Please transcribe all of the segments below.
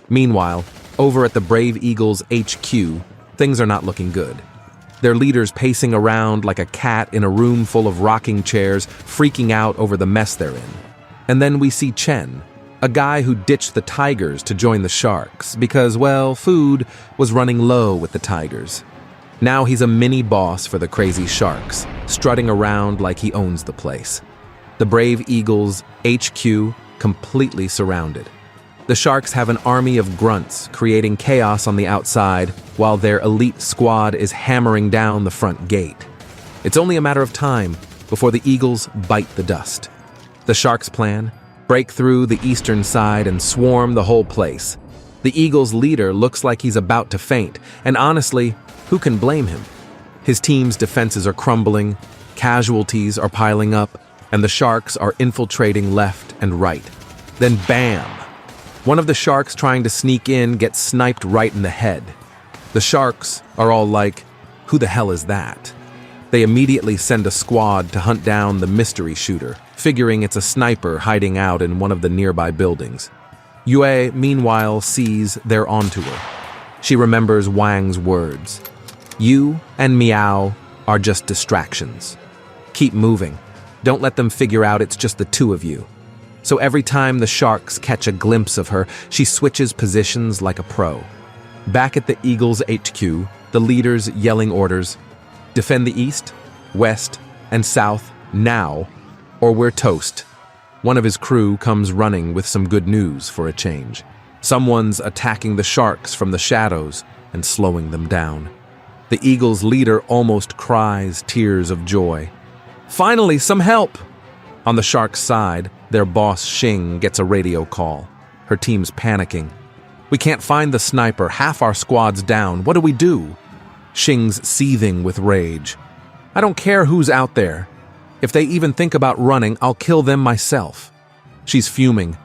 Meanwhile, over at the Brave Eagles HQ, things are not looking good. Their leader's pacing around like a cat in a room full of rocking chairs, freaking out over the mess they're in. And then we see Chen, a guy who ditched the tigers to join the sharks because, well, food was running low with the tigers. Now he's a mini-boss for the crazy sharks, strutting around like he owns the place. The Brave Eagles HQ completely surrounded. The sharks have an army of grunts creating chaos on the outside while their elite squad is hammering down the front gate. It's only a matter of time before the eagles bite the dust. The sharks' plan? Break through the eastern side and swarm the whole place. The eagles' leader looks like he's about to faint, and honestly, who can blame him? His team's defenses are crumbling, casualties are piling up, and the sharks are infiltrating left and right. Then bam! One of the sharks trying to sneak in gets sniped right in the head. The sharks are all like, who the hell is that? They immediately send a squad to hunt down the mystery shooter, figuring it's a sniper hiding out in one of the nearby buildings. Yue, meanwhile, sees they're onto her. She remembers Wang's words. You and Meow are just distractions. Keep moving. Don't let them figure out it's just the two of you. So every time the sharks catch a glimpse of her, she switches positions like a pro. Back at the Eagles HQ, the leader's yelling orders, defend the east, west, and south now, or we're toast. One of his crew comes running with some good news for a change. Someone's attacking the sharks from the shadows and slowing them down. The Eagles' leader almost cries tears of joy. Finally, some help! On the sharks' side, their boss Xing gets a radio call. Her team's panicking. We can't find the sniper, half our squad's down. What do we do? Xing's seething with rage. I don't care who's out there. If they even think about running, I'll kill them myself. She's fuming,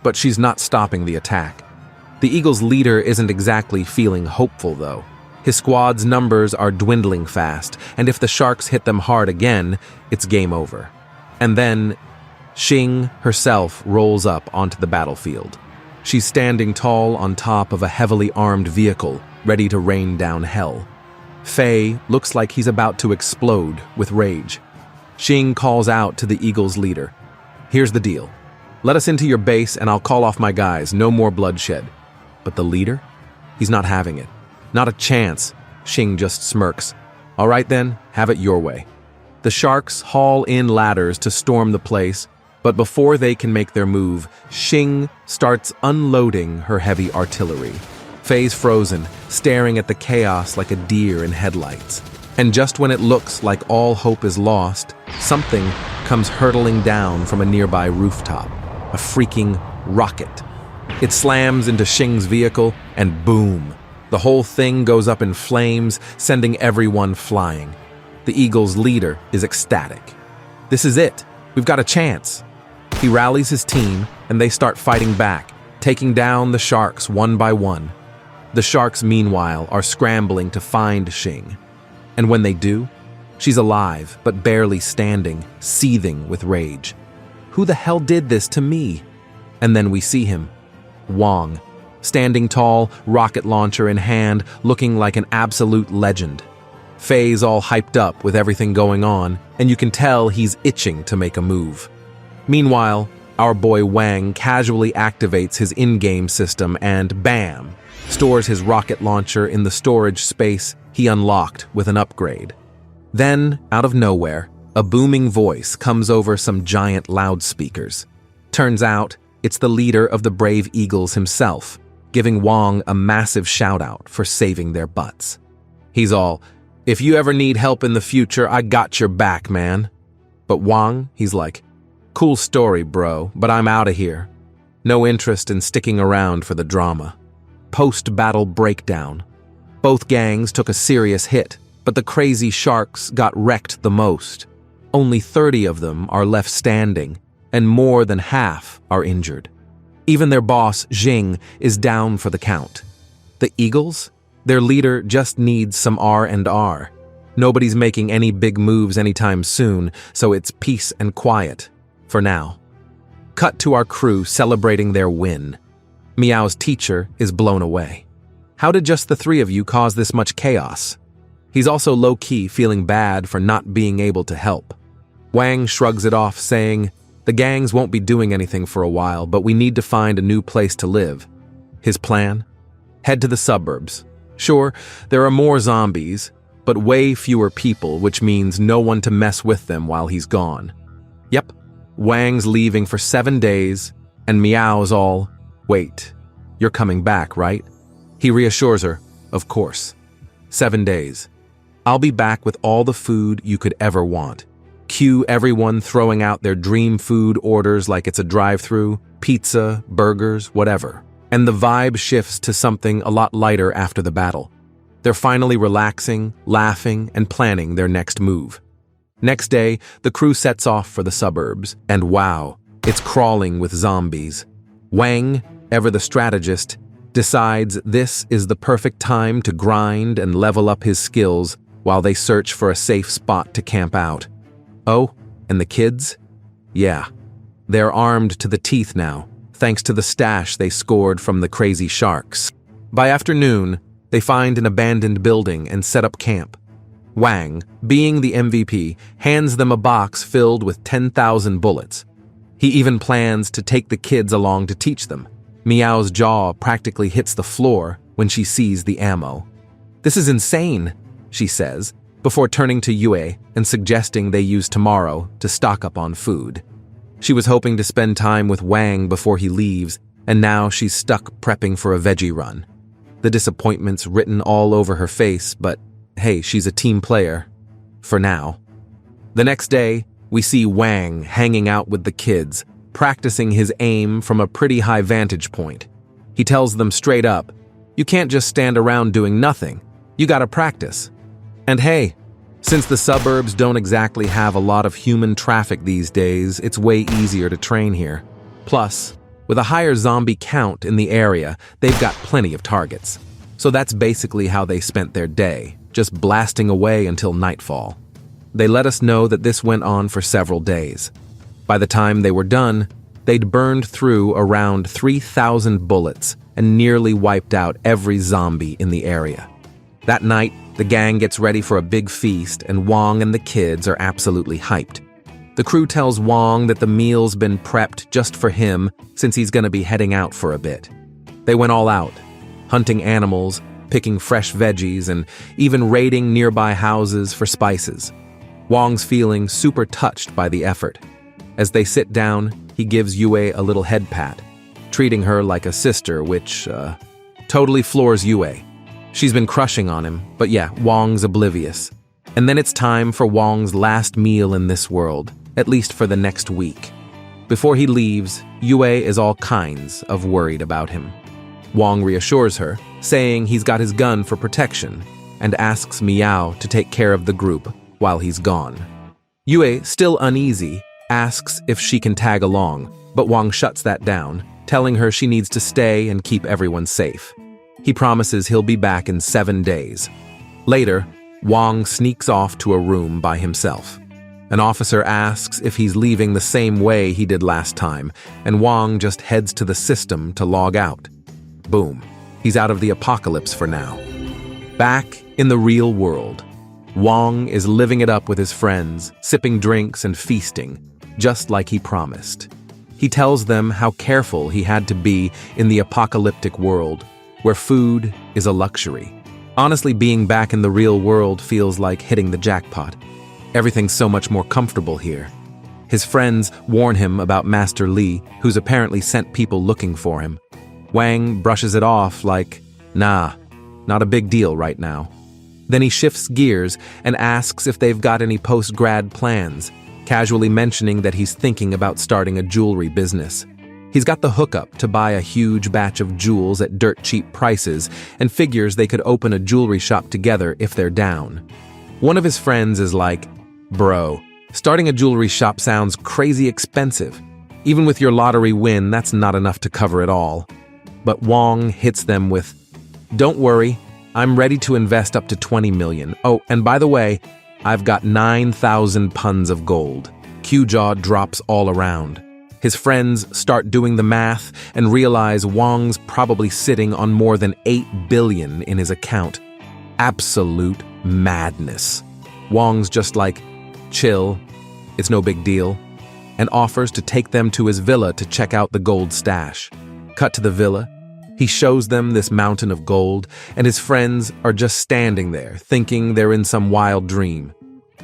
but she's not stopping the attack. The Eagles' leader isn't exactly feeling hopeful, though. His squad's numbers are dwindling fast, and if the sharks hit them hard again, it's game over. And then Xing herself rolls up onto the battlefield. She's standing tall on top of a heavily armed vehicle, ready to rain down hell. Fei looks like he's about to explode with rage. Xing calls out to the Eagles' leader. Here's the deal. Let us into your base and I'll call off my guys, no more bloodshed. But the leader? He's not having it. Not a chance. Xing just smirks. All right then, have it your way. The sharks haul in ladders to storm the place, but before they can make their move, Xing starts unloading her heavy artillery. Fei's frozen, staring at the chaos like a deer in headlights. And just when it looks like all hope is lost, something comes hurtling down from a nearby rooftop. A freaking rocket. It slams into Xing's vehicle, and boom! The whole thing goes up in flames, sending everyone flying. The Eagles' leader is ecstatic. This is it. We've got a chance. He rallies his team, and they start fighting back, taking down the sharks one by one. The sharks, meanwhile, are scrambling to find Xing. And when they do, she's alive, but barely standing, seething with rage. Who the hell did this to me? And then we see him. Wong, standing tall, rocket launcher in hand, looking like an absolute legend. Fei's all hyped up with everything going on, and you can tell he's itching to make a move. Meanwhile, our boy Wang casually activates his in-game system and, bam, stores his rocket launcher in the storage space he unlocked with an upgrade. Then, out of nowhere, a booming voice comes over some giant loudspeakers. Turns out, it's the leader of the Brave Eagles himself, giving Wong a massive shout-out for saving their butts. He's all, if you ever need help in the future, I got your back, man. But Wong, he's like, cool story, bro, but I'm out of here. No interest in sticking around for the drama. Post-battle breakdown. Both gangs took a serious hit, but the crazy sharks got wrecked the most. Only 30 of them are left standing, and more than half are injured. Even their boss, Xing, is down for the count. The Eagles? Their leader just needs some R&R. Nobody's making any big moves anytime soon, so it's peace and quiet, for now. Cut to our crew celebrating their win. Meow's teacher is blown away. How did just the three of you cause this much chaos? He's also low-key feeling bad for not being able to help. Wang shrugs it off, saying, "The gangs won't be doing anything for a while, but we need to find a new place to live." His plan? Head to the suburbs. Sure, there are more zombies, but way fewer people, which means no one to mess with them while he's gone. Yep, Wang's leaving for 7 days, and Meow's all, "Wait, you're coming back, right?" He reassures her, "Of course. 7 days. I'll be back with all the food you could ever want." Cue everyone throwing out their dream food orders like it's a drive-thru, pizza, burgers, whatever. And the vibe shifts to something a lot lighter after the battle. They're finally relaxing, laughing, and planning their next move. Next day, the crew sets off for the suburbs, and wow, it's crawling with zombies. Wang, ever the strategist, decides this is the perfect time to grind and level up his skills while they search for a safe spot to camp out. Oh, and the kids? Yeah, they're armed to the teeth now, thanks to the stash they scored from the crazy sharks. By afternoon, they find an abandoned building and set up camp. Wang, being the MVP, hands them a box filled with 10,000 bullets. He even plans to take the kids along to teach them. Meow's jaw practically hits the floor when she sees the ammo. "This is insane," she says, before turning to Yue and suggesting they use tomorrow to stock up on food. She was hoping to spend time with Wang before he leaves, and now she's stuck prepping for a veggie run. The disappointment's written all over her face, but hey, she's a team player. For now. The next day, we see Wang hanging out with the kids, practicing his aim from a pretty high vantage point. He tells them straight up, "You can't just stand around doing nothing. You gotta practice." And hey, since the suburbs don't exactly have a lot of human traffic these days, it's way easier to train here. Plus, with a higher zombie count in the area, they've got plenty of targets. So that's basically how they spent their day, just blasting away until nightfall. They let us know that this went on for several days. By the time they were done, they'd burned through around 3,000 bullets and nearly wiped out every zombie in the area. That night, the gang gets ready for a big feast, and Wong and the kids are absolutely hyped. The crew tells Wong that the meal's been prepped just for him since he's gonna be heading out for a bit. They went all out, hunting animals, picking fresh veggies, and even raiding nearby houses for spices. Wong's feeling super touched by the effort. As they sit down, he gives Yue a little head pat, treating her like a sister, which, totally floors Yue. She's been crushing on him, but yeah, Wong's oblivious. And then it's time for Wong's last meal in this world, at least for the next week. Before he leaves, Yue is all kinds of worried about him. Wong reassures her, saying he's got his gun for protection, and asks Meow to take care of the group while he's gone. Yue, still uneasy, asks if she can tag along, but Wong shuts that down, telling her she needs to stay and keep everyone safe. He promises he'll be back in 7 days. Later, Wong sneaks off to a room by himself. An officer asks if he's leaving the same way he did last time, and Wong just heads to the system to log out. Boom. He's out of the apocalypse for now. Back in the real world, Wong is living it up with his friends, sipping drinks and feasting, just like he promised. He tells them how careful he had to be in the apocalyptic world, where food is a luxury. Honestly, being back in the real world feels like hitting the jackpot. Everything's so much more comfortable here. His friends warn him about Master Li, who's apparently sent people looking for him. Wang brushes it off like, nah, not a big deal right now. Then he shifts gears and asks if they've got any post-grad plans, casually mentioning that he's thinking about starting a jewelry business. He's got the hookup to buy a huge batch of jewels at dirt-cheap prices and figures they could open a jewelry shop together if they're down. One of his friends is like, "Bro, starting a jewelry shop sounds crazy expensive. Even with your lottery win, that's not enough to cover it all." But Wong hits them with, "Don't worry, I'm ready to invest up to 20 million. Oh, and by the way, I've got 9,000 puns of gold." Q-Jaw drops all around. His friends start doing the math and realize Wong's probably sitting on more than 8 billion in his account. Absolute madness. Wong's just like, chill, it's no big deal, and offers to take them to his villa to check out the gold stash. Cut to the villa. He shows them this mountain of gold, and his friends are just standing there, thinking they're in some wild dream.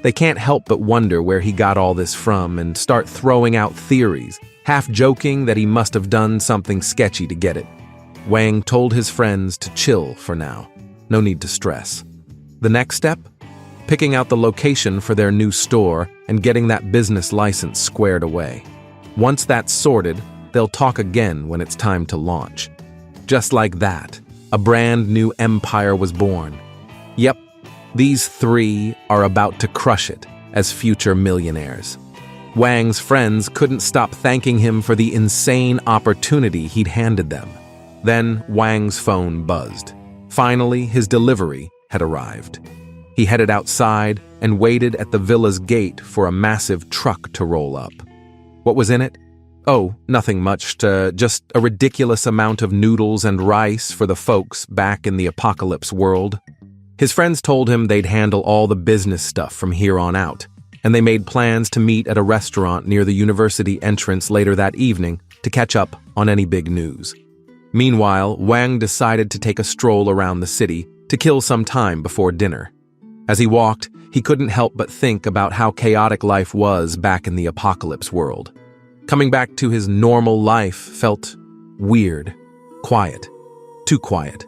They can't help but wonder where he got all this from and start throwing out theories, half joking that he must have done something sketchy to get it. Wang told his friends to chill for now. No need to stress. The next step? Picking out the location for their new store and getting that business license squared away. Once that's sorted, they'll talk again when it's time to launch. Just like that, a brand new empire was born. Yep, these three are about to crush it as future millionaires. Wang's friends couldn't stop thanking him for the insane opportunity he'd handed them. Then Wang's phone buzzed. Finally, his delivery had arrived. He headed outside and waited at the villa's gate for a massive truck to roll up. What was in it? Oh, nothing much, just a ridiculous amount of noodles and rice for the folks back in the apocalypse world. His friends told him they'd handle all the business stuff from here on out, and they made plans to meet at a restaurant near the university entrance later that evening to catch up on any big news. Meanwhile, Wang decided to take a stroll around the city to kill some time before dinner. As he walked, he couldn't help but think about how chaotic life was back in the apocalypse world. Coming back to his normal life felt weird, quiet, too quiet.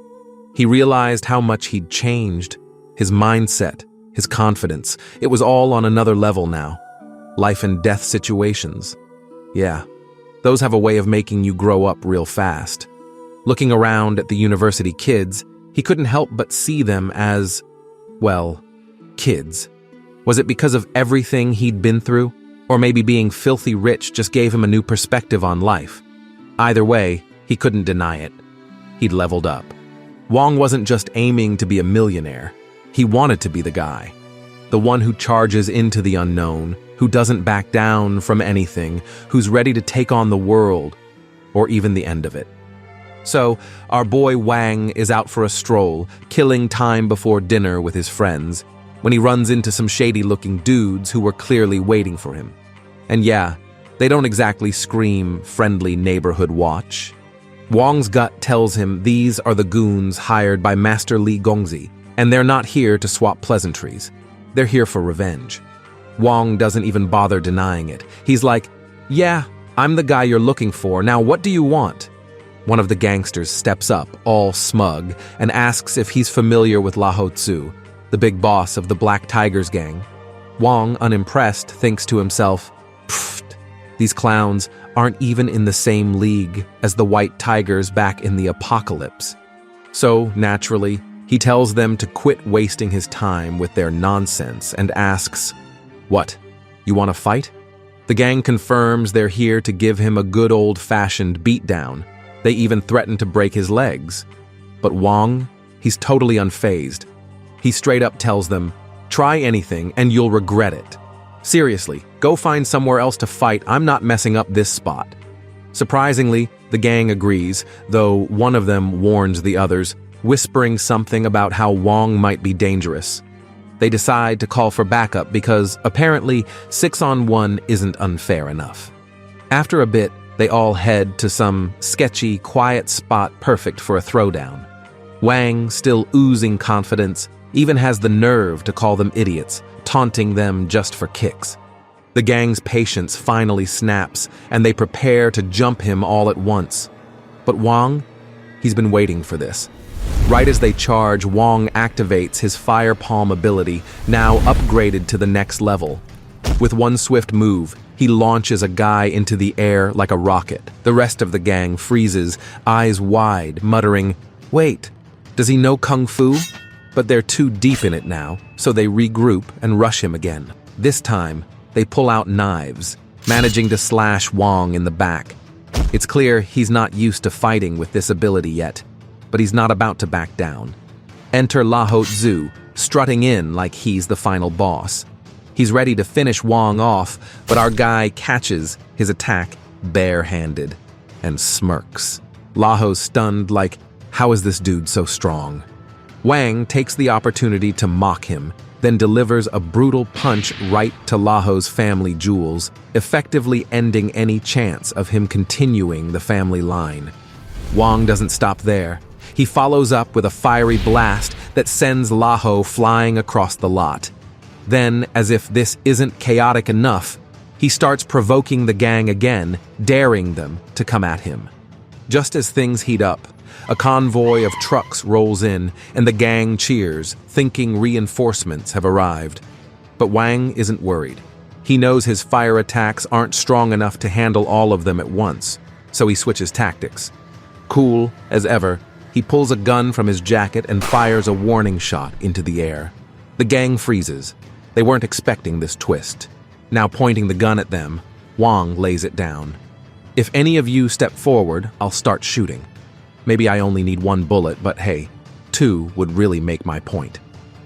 He realized how much he'd changed, his mindset, his confidence. It was all on another level now. Life and death situations. Yeah, those have a way of making you grow up real fast. Looking around at the university kids, he couldn't help but see them as, well, kids. Was it because of everything he'd been through? Or maybe being filthy rich just gave him a new perspective on life. Either way, he couldn't deny it. He'd leveled up. Wong wasn't just aiming to be a millionaire. He wanted to be the guy. The one who charges into the unknown, who doesn't back down from anything, who's ready to take on the world, or even the end of it. So, our boy Wang is out for a stroll, killing time before dinner with his friends, when he runs into some shady-looking dudes who were clearly waiting for him. And yeah, they don't exactly scream friendly neighborhood watch. Wong's gut tells him these are the goons hired by Master Li Gongzi, and they're not here to swap pleasantries. They're here for revenge. Wong doesn't even bother denying it. He's like, yeah, I'm the guy you're looking for. Now what do you want? One of the gangsters steps up, all smug, and asks if he's familiar with Lao Tzu, the big boss of the Black Tigers gang. Wong, unimpressed, thinks to himself, pfft, these clowns aren't even in the same league as the White Tigers back in the apocalypse. So, naturally, he tells them to quit wasting his time with their nonsense and asks, what, you want to fight? The gang confirms they're here to give him a good old-fashioned beatdown. They even threaten to break his legs. But Wong, he's totally unfazed. He straight up tells them, try anything and you'll regret it. Seriously, go find somewhere else to fight. I'm not messing up this spot. Surprisingly, the gang agrees, though one of them warns the others, whispering something about how Wong might be dangerous. They decide to call for backup because apparently 6-on-1 isn't unfair enough. After a bit, they all head to some sketchy, quiet spot perfect for a throwdown. Wang, still oozing confidence, even has the nerve to call them idiots, taunting them just for kicks. The gang's patience finally snaps, and they prepare to jump him all at once. But Wong, he's been waiting for this. Right as they charge, Wong activates his Fire Palm ability, now upgraded to the next level. With one swift move, he launches a guy into the air like a rocket. The rest of the gang freezes, eyes wide, muttering, wait, does he know Kung Fu? But they're too deep in it now, so they regroup and rush him again. This time, they pull out knives, managing to slash Wong in the back. It's clear he's not used to fighting with this ability yet, but he's not about to back down. Enter Lao Tzu, strutting in like he's the final boss. He's ready to finish Wong off, but our guy catches his attack barehanded, and smirks. Laho's stunned like, how is this dude so strong? Wang takes the opportunity to mock him, then delivers a brutal punch right to Laho's family jewels, effectively ending any chance of him continuing the family line. Wong doesn't stop there. He follows up with a fiery blast that sends Laho flying across the lot. Then, as if this isn't chaotic enough, he starts provoking the gang again, daring them to come at him. Just as things heat up, a convoy of trucks rolls in, and the gang cheers, thinking reinforcements have arrived. But Wang isn't worried. He knows his fire attacks aren't strong enough to handle all of them at once, so he switches tactics. Cool as ever, he pulls a gun from his jacket and fires a warning shot into the air. The gang freezes. They weren't expecting this twist. Now pointing the gun at them, Wong lays it down. If any of you step forward, I'll start shooting. Maybe I only need 1 bullet, but hey, 2 would really make my point.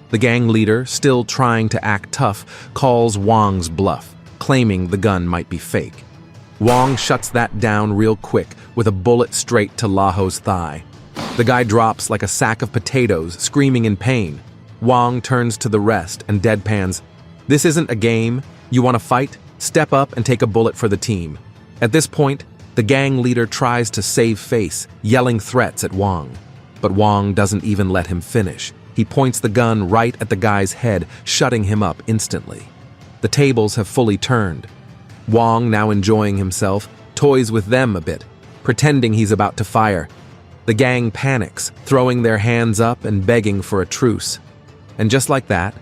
The gang leader, still trying to act tough, calls Wong's bluff, claiming the gun might be fake. Wong shuts that down real quick with a bullet straight to Laho's thigh. The guy drops like a sack of potatoes, screaming in pain. Wong turns to the rest and deadpans, "This isn't a game. You want to fight? Step up and take a bullet for the team." At this point, the gang leader tries to save face, yelling threats at Wong. But Wong doesn't even let him finish. He points the gun right at the guy's head, shutting him up instantly. The tables have fully turned. Wong, now enjoying himself, toys with them a bit, pretending he's about to fire. The gang panics, throwing their hands up and begging for a truce. And just like that,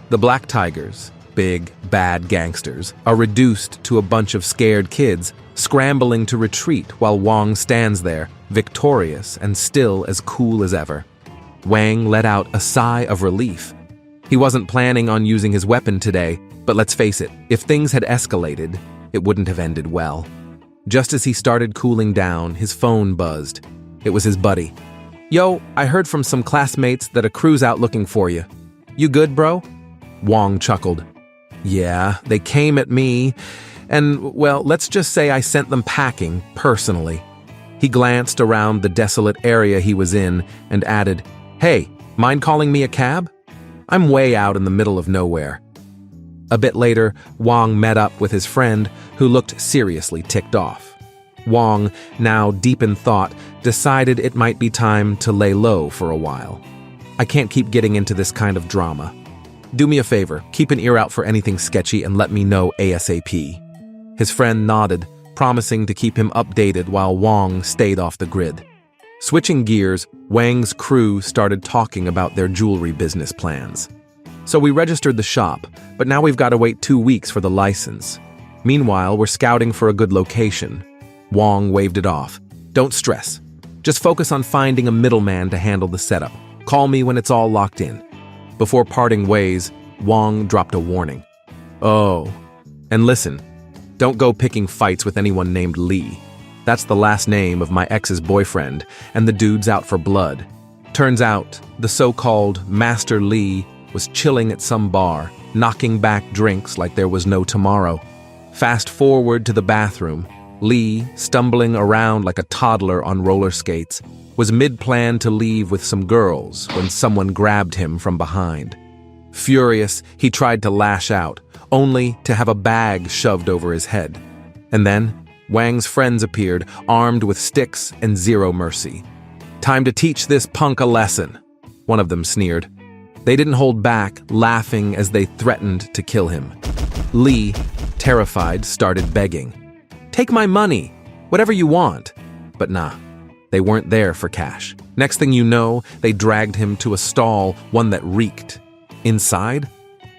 the Black Tigers, big, bad gangsters, are reduced to a bunch of scared kids, scrambling to retreat while Wong stands there, victorious and still as cool as ever. Wang let out a sigh of relief. He wasn't planning on using his weapon today, but let's face it, if things had escalated, it wouldn't have ended well. Just as he started cooling down, his phone buzzed. It was his buddy. "Yo, I heard from some classmates that a crew's out looking for you. You good, bro?" Wong chuckled. "Yeah, they came at me, and, well, let's just say I sent them packing, personally." He glanced around the desolate area he was in and added, "Hey, mind calling me a cab? I'm way out in the middle of nowhere." A bit later, Wong met up with his friend, who looked seriously ticked off. Wong, now deep in thought, decided it might be time to lay low for a while. "I can't keep getting into this kind of drama. Do me a favor, keep an ear out for anything sketchy and let me know ASAP." His friend nodded, promising to keep him updated while Wong stayed off the grid. Switching gears, Wang's crew started talking about their jewelry business plans. "So we registered the shop, but now we've got to wait 2 weeks for the license. Meanwhile, we're scouting for a good location." Wong waved it off. "Don't stress. Just focus on finding a middleman to handle the setup. Call me when it's all locked in." Before parting ways, Wong dropped a warning. "Oh, and listen, don't go picking fights with anyone named Lee. That's the last name of my ex's boyfriend, and the dude's out for blood. Turns out, the so-called Master Lee was chilling at some bar, knocking back drinks like there was no tomorrow. Fast forward to the bathroom, Lee, stumbling around like a toddler on roller skates, was mid-plan to leave with some girls when someone grabbed him from behind. Furious, he tried to lash out, only to have a bag shoved over his head. And then, Wang's friends appeared, armed with sticks and zero mercy. "Time to teach this punk a lesson," one of them sneered. They didn't hold back, laughing as they threatened to kill him. Lee, terrified, started begging. "Take my money, whatever you want." But nah, they weren't there for cash. Next thing you know, they dragged him to a stall, one that reeked. Inside,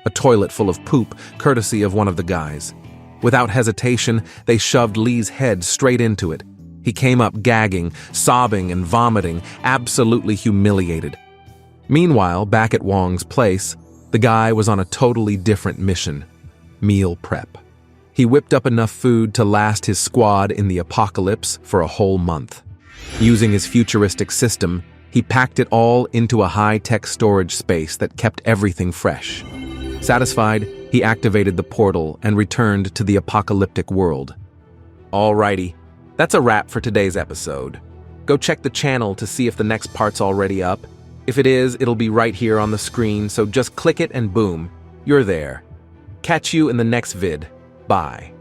a toilet full of poop, courtesy of one of the guys. Without hesitation, they shoved Lee's head straight into it. He came up gagging, sobbing and vomiting, absolutely humiliated. Meanwhile, back at Wong's place, the guy was on a totally different mission: meal prep. He whipped up enough food to last his squad in the apocalypse for a whole month. Using his futuristic system, he packed it all into a high-tech storage space that kept everything fresh. Satisfied, he activated the portal and returned to the apocalyptic world. Alrighty, that's a wrap for today's episode. Go check the channel to see if the next part's already up. If it is, it'll be right here on the screen, so just click it and boom, you're there. Catch you in the next vid. Bye.